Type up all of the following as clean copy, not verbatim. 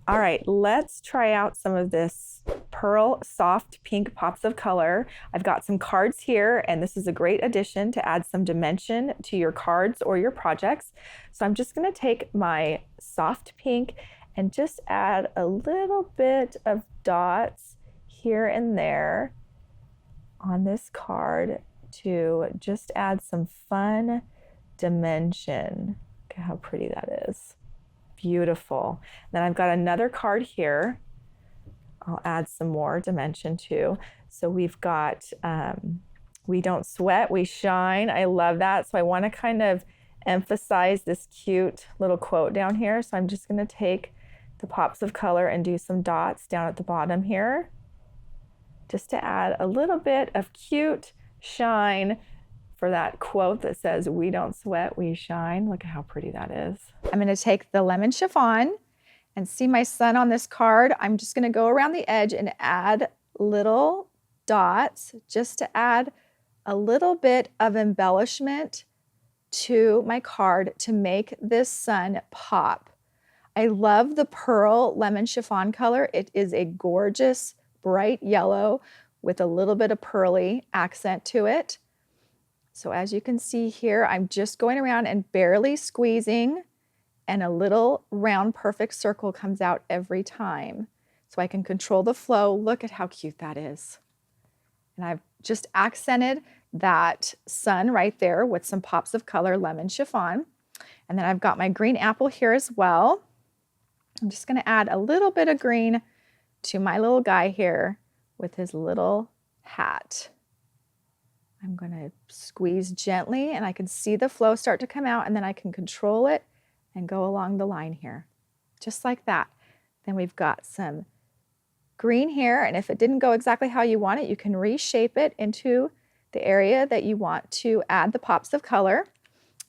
All right, let's try out some of this Pearl Soft Pink Pops of Color. I've got some cards here, and this is a great addition to add some dimension to your cards or your projects. So I'm just gonna take my soft pink and just add a little bit of dots here and there on this card to just add some fun dimension. Look at how pretty that is. Beautiful. Then I've got another card here. I'll add some more dimension too. So we've got, we don't sweat, we shine. I love that. So I want to kind of emphasize this cute little quote down here. So I'm just going to take the pops of color and do some dots down at the bottom here, just to add a little bit of cute shine for that quote that says, we don't sweat, we shine. Look at how pretty that is. I'm going to take the lemon chiffon and see my sun on this card. I'm just going to go around the edge and add little dots just to add a little bit of embellishment to my card to make this sun pop. I love the pearl lemon chiffon color. It is a gorgeous bright yellow with a little bit of pearly accent to it. So as you can see here, I'm just going around and barely squeezing, and a little round perfect circle comes out every time. So I can control the flow. Look at how cute that is. And I've just accented that sun right there with some pops of color lemon chiffon. And then I've got my green apple here as well. I'm just going to add a little bit of green to my little guy here with his little hat. I'm going to squeeze gently, and I can see the flow start to come out, and then I can control it and go along the line here, just like that. Then we've got some green here, and if it didn't go exactly how you want it, you can reshape it into the area that you want to add the pops of color,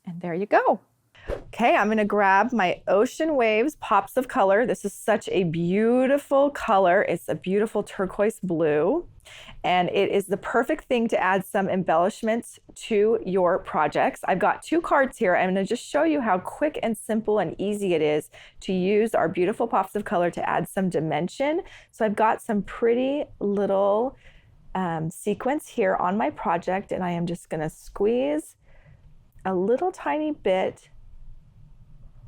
and there you go. Okay, I'm going to grab my Ocean Waves Pops of Color. This is such a beautiful color. It's a beautiful turquoise blue, and it is the perfect thing to add some embellishments to your projects. I've got two cards here. I'm going to just show you how quick and simple and easy it is to use our beautiful pops of color to add some dimension. So I've got some pretty little sequins here on my project, and I am just going to squeeze a little tiny bit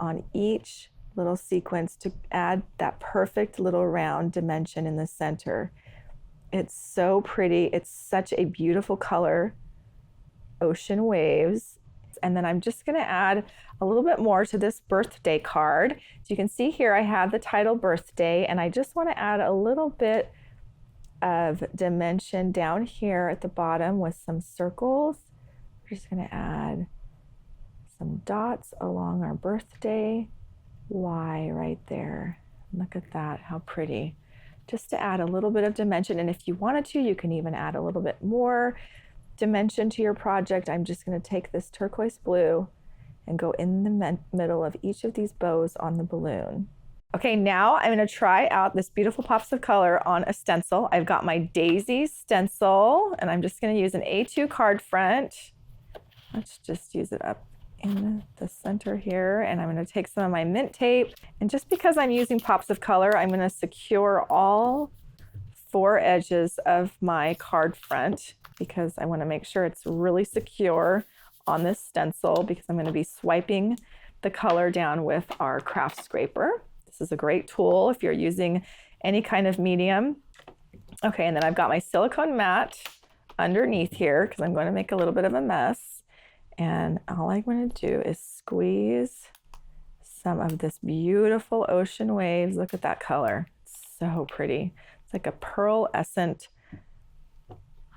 on each little sequence to add that perfect little round dimension in the center. It's so pretty. It's such a beautiful color, Ocean Waves. And then I'm just going to add a little bit more to this birthday card. So you can see here I have the title birthday, and I just want to add a little bit of dimension down here at the bottom with some circles. We're just going to add some dots along our birthday Y right there. Look at that, how pretty. Just to add a little bit of dimension, and if you wanted to, you can even add a little bit more dimension to your project. I'm just going to take this turquoise blue and go in the middle of each of these bows on the balloon. Okay, now I'm going to try out this beautiful pops of color on a stencil. I've got my Daisy stencil, and I'm just going to use an A2 card front. Let's just use it up in the center here, and I'm going to take some of my mint tape, and just because I'm using pops of color, I'm going to secure all four edges of my card front because I want to make sure it's really secure on this stencil, because I'm going to be swiping the color down with our craft scraper. This is a great tool if you're using any kind of medium. Okay, and then I've got my silicone mat underneath here because I'm going to make a little bit of a mess. And all I'm going to do is squeeze some of this beautiful Ocean Waves. Look at that color. It's so pretty. It's like a pearlescent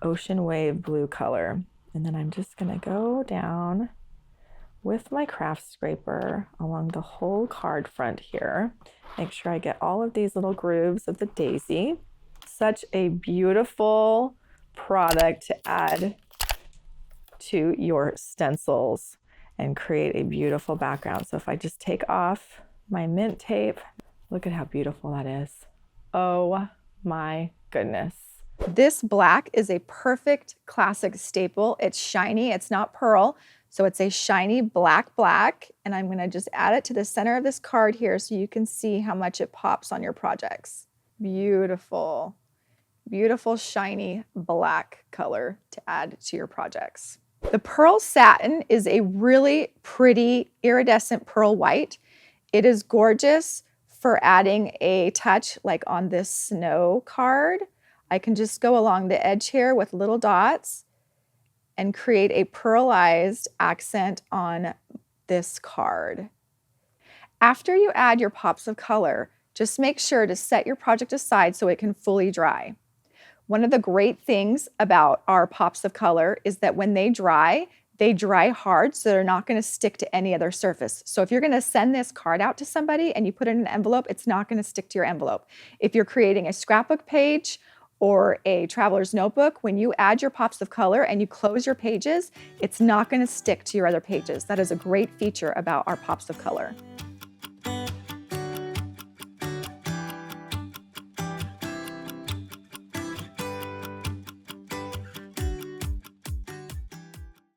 ocean wave blue color. And then I'm just going to go down with my craft scraper along the whole card front here. Make sure I get all of these little grooves of the daisy. Such a beautiful product to add to your stencils and create a beautiful background. So if I just take off my mint tape, look at how beautiful that is. Oh my goodness. This black is a perfect classic staple. It's shiny, it's not pearl, So it's a shiny black, and I'm gonna just add it to the center of this card here so you can see how much it pops on your projects. Beautiful, beautiful shiny black color to add to your projects. The pearl satin is a really pretty iridescent pearl white. It is gorgeous for adding a touch like on this snow card. I can just go along the edge here with little dots and create a pearlized accent on this card. After you add your pops of color, just make sure to set your project aside so it can fully dry. One of the great things about our pops of color is that when they dry hard, so they're not gonna stick to any other surface. So if you're gonna send this card out to somebody and you put it in an envelope, it's not gonna stick to your envelope. If you're creating a scrapbook page or a traveler's notebook, when you add your pops of color and you close your pages, it's not gonna stick to your other pages. That is a great feature about our pops of color.